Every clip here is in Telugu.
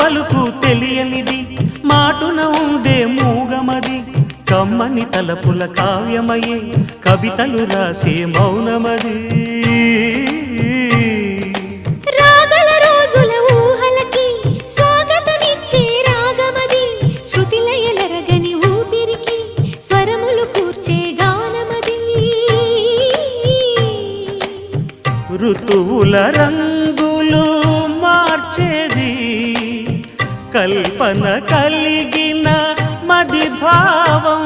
పలుకు తెలియనిది మాటున ఉండే మూగమది కమ్మని తలపుల కావ్యమయే కవితలు రాసే మౌనమది రాగల రోజుల ఊహలకి స్వాగతమిచ్చే రాగమది శృతిలయలరగని ఊపిరికి స్వరములు కూర్చే గానమది ఋతువుల రంగులు మార్చేది కల్పన కలిగిన మది భావం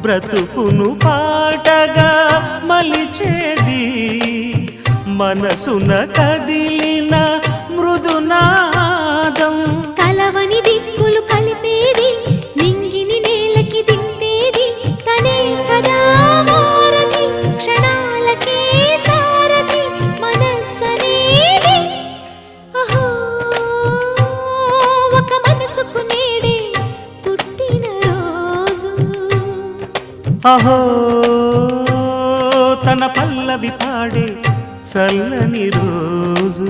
బ్రతుకును పాటగా మలిచేది మనసున కదిలిన మృదునాదం కలవని దిక్కులు కలిపేది నింగిని నేలకి దింపేది తనే కదా మారది క్షణాలకే సారథి మనస్సనేది అహో ఒక మనసుకు నేడే పుట్టిన రోజు అహో తన పల్లవి పాడే చల్లని రోజు